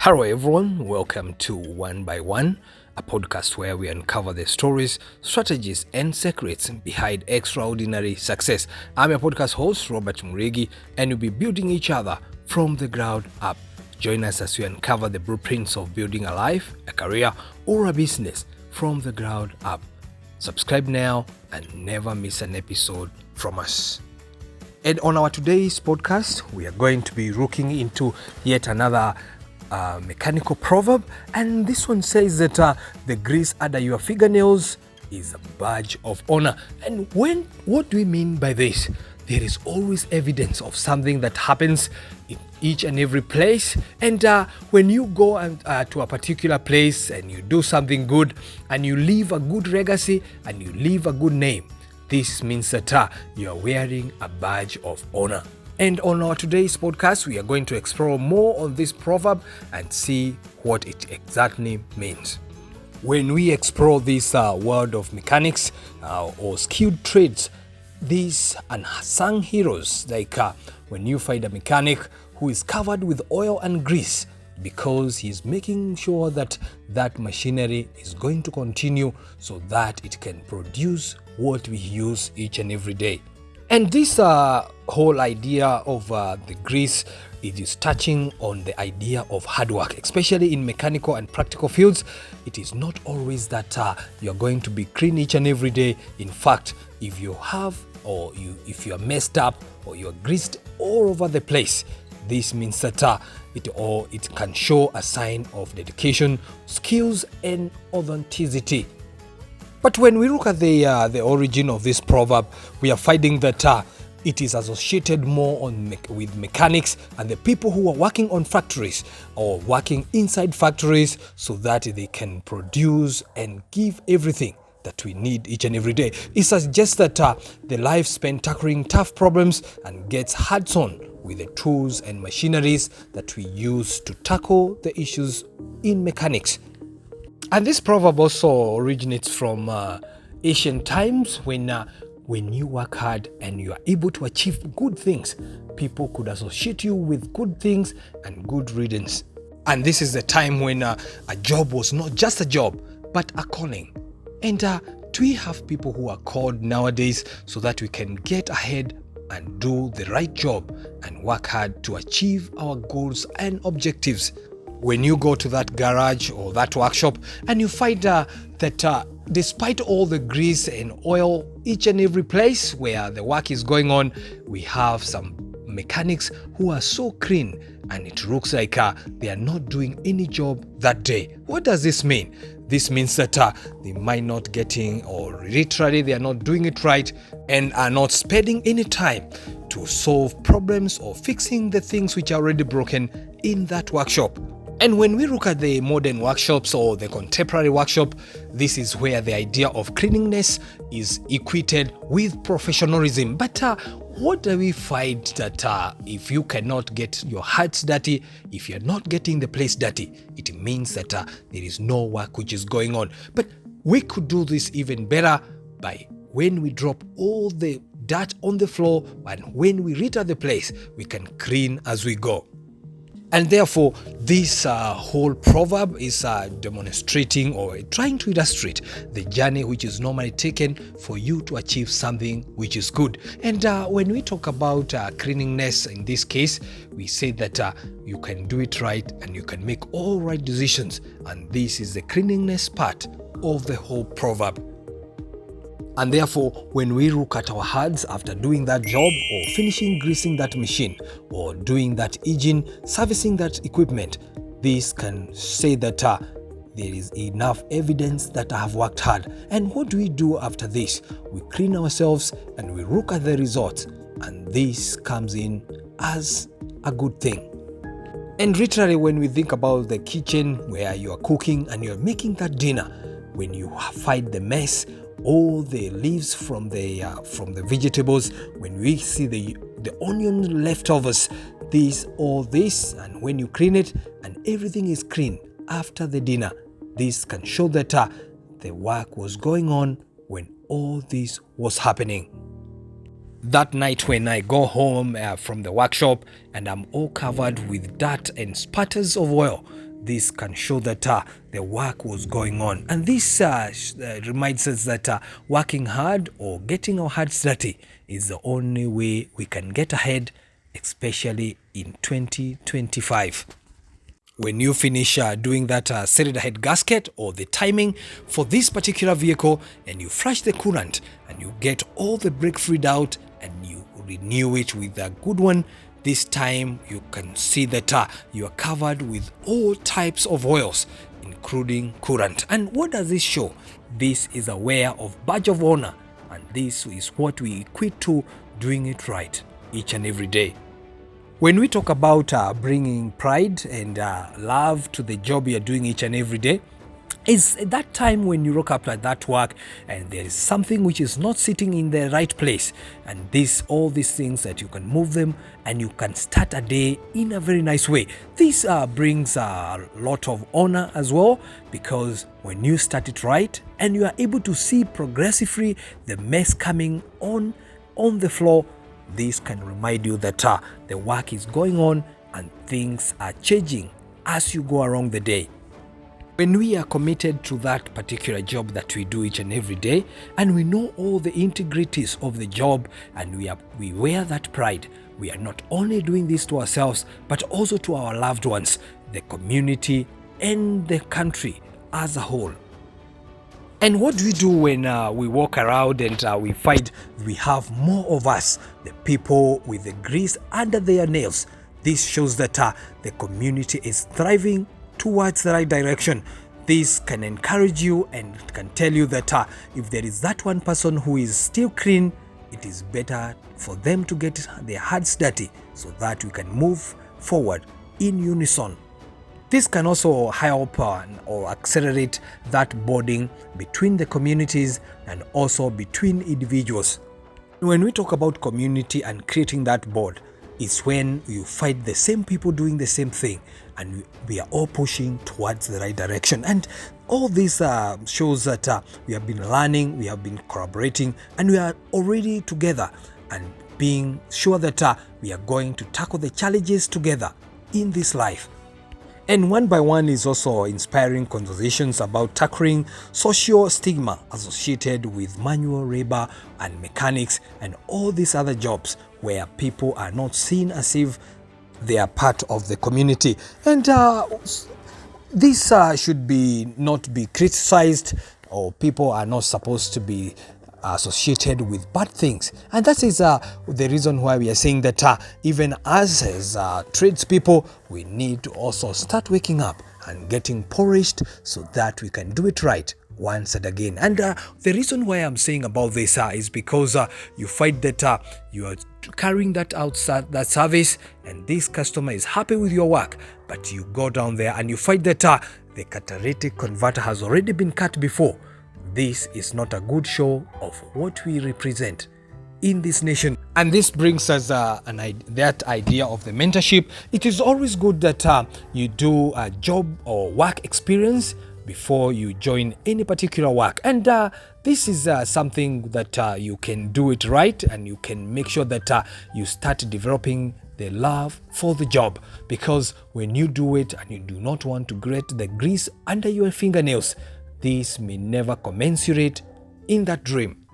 Hello everyone, welcome to One by One, a podcast where we uncover the stories, strategies and secrets behind extraordinary success. I'm your podcast host, Robert Muregi, and we'll be building each other from the ground up. Join us as we uncover the blueprints of building a life, a career, or a business from the ground up. Subscribe now and never miss an episode from us. And on our today's podcast, we are going to be looking into yet another mechanical proverb, and this one says that the grease under your fingernails is a badge of honor. And what do we mean by this? There is always evidence of something that happens in each and every place, and when you go to a particular place and you do something good and you leave a good legacy and you leave a good name, this means that you are wearing a badge of honor. And on our today's podcast, we are going to explore more on this proverb and see what it exactly means. When we explore this world of mechanics or skilled trades, these unsung heroes, like when you find a mechanic who is covered with oil and grease because he's making sure that that machinery is going to continue so that it can produce what we use each and every day. And this whole idea of the grease, it is touching on the idea of hard work, especially in mechanical and practical fields. It is not always that you're going to be clean each and every day. In fact, if you are messed up or you're greased all over the place, this means that it can show a sign of dedication, skills, and authenticity. But when we look at the origin of this proverb, we are finding that it is associated more with mechanics and the people who are working on factories or working inside factories so that they can produce and give everything that we need each and every day. It suggests that the life spent tackling tough problems and gets hands-on with the tools and machineries that we use to tackle the issues in mechanics. And this proverb also originates from ancient times when you work hard and you are able to achieve good things, people could associate you with good things and good riddance. And this is the time when a job was not just a job, but a calling. And do we have people who are called nowadays so that we can get ahead and do the right job and work hard to achieve our goals and objectives? When you go to that garage or that workshop and you find that despite all the grease and oil each and every place where the work is going on, we have some mechanics who are so clean and it looks like they are not doing any job that day. What does this mean? This means that they might not getting, or literally they are not doing it right and are not spending any time to solve problems or fixing the things which are already broken in that workshop. And when we look at the modern workshops or the contemporary workshop, this is where the idea of cleanliness is equated with professionalism. But what do we find that if you cannot get your hands dirty, if you're not getting the place dirty, it means that there is no work which is going on. But we could do this even better by when we drop all the dirt on the floor and when we litter the place, we can clean as we go. And therefore, this whole proverb is demonstrating or trying to illustrate the journey which is normally taken for you to achieve something which is good. And when we talk about cleanliness in this case, we say that you can do it right and you can make all right decisions. And this is the cleanliness part of the whole proverb. And therefore, when we look at our hands after doing that job or finishing greasing that machine or doing that engine, servicing that equipment, this can say that there is enough evidence that I have worked hard. And what do we do after this? We clean ourselves and we look at the results. And this comes in as a good thing. And literally, when we think about the kitchen where you are cooking and you're making that dinner, when you find the mess, all the leaves from the vegetables, when we see the onion leftovers, all this, and when you clean it and everything is clean after the dinner, this can show that the work was going on when all this was happening. That night when I go home from the workshop and I'm all covered with dirt and spatters of oil, this can show that the work was going on. And this reminds us that working hard or getting our hands dirty is the only way we can get ahead, especially in 2025. When you finish doing that set it ahead gasket or the timing for this particular vehicle, and you flush the coolant and you get all the brake fluid out and you renew it with a good one, this time you can see that you are covered with all types of oils, including coolant. And what does this show? This is a wear of badge of honor, and this is what we equate to doing it right each and every day. When we talk about bringing pride and love to the job you're doing each and every day, is that time when you rock up at that work and there is something which is not sitting in the right place, and all these things that you can move them and you can start a day in a very nice way. This brings a lot of honor as well, because when you start it right and you are able to see progressively the mess coming on the floor, this can remind you that the work is going on and things are changing as you go along the day. When we are committed to that particular job that we do each and every day, and we know all the integrities of the job, and we wear that pride, we are not only doing this to ourselves, but also to our loved ones, the community, and the country as a whole. And what do we do when we walk around and we find we have more of us, the people with the grease under their nails? This shows that the community is thriving towards the right direction. This can encourage you and can tell you that if there is that one person who is still clean, it is better for them to get their hands dirty so that we can move forward in unison. This can also help or accelerate that bonding between the communities and also between individuals. When we talk about community and creating that bond, it's when you find the same people doing the same thing and we are all pushing towards the right direction. And all this shows that we have been learning, we have been collaborating, and we are already together and being sure that we are going to tackle the challenges together in this life. And one by one is also inspiring conversations about tackling social stigma associated with manual labor and mechanics and all these other jobs where people are not seen as if they are part of the community. And this should not be criticized, or people are not supposed to be associated with bad things. And that is the reason why we are saying that even us as tradespeople, we need to also start waking up and getting polished so that we can do it right once and again. And the reason why I'm saying about this is because you find that you are carrying that outside that service and this customer is happy with your work, but you go down there and you find that the catalytic converter has already been cut before. This is not a good show of what we represent in this nation. And this brings us that idea of the mentorship. It is always good that you do a job or work experience before you join any particular work. And this is something that you can do it right, and you can make sure that you start developing the love for the job, because when you do it and you do not want to get the grease under your fingernails, this may never commensurate in that dream.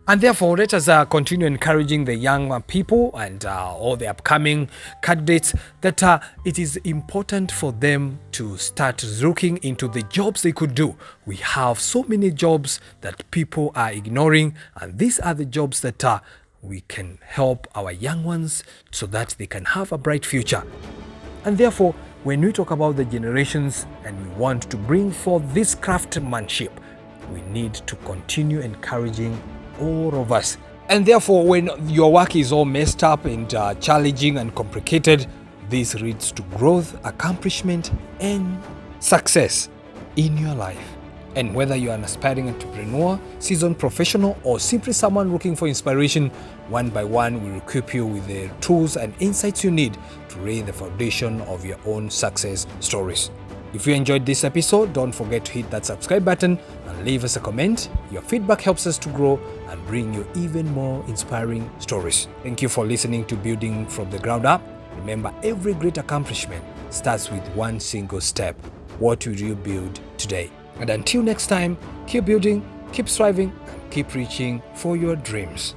And therefore, let us continue encouraging the young people and all the upcoming candidates that it is important for them to start looking into the jobs they could do. We have so many jobs that people are ignoring, and these are the jobs that we can help our young ones so that they can have a bright future. And therefore, when we talk about the generations and we want to bring forth this craftsmanship, we need to continue encouraging all of us. And therefore, when your work is all messed up and challenging and complicated, this leads to growth, accomplishment, and success in your life. And whether you are an aspiring entrepreneur, seasoned professional, or simply someone looking for inspiration, one by one we will equip you with the tools and insights you need to lay the foundation of your own success stories. If you enjoyed this episode, don't forget to hit that subscribe button and leave us a comment. Your feedback helps us to grow and bring you even more inspiring stories. Thank you for listening to Building from the Ground Up. Remember, every great accomplishment starts with one single step. What will you build today? And until next time, keep building, keep striving, and keep reaching for your dreams.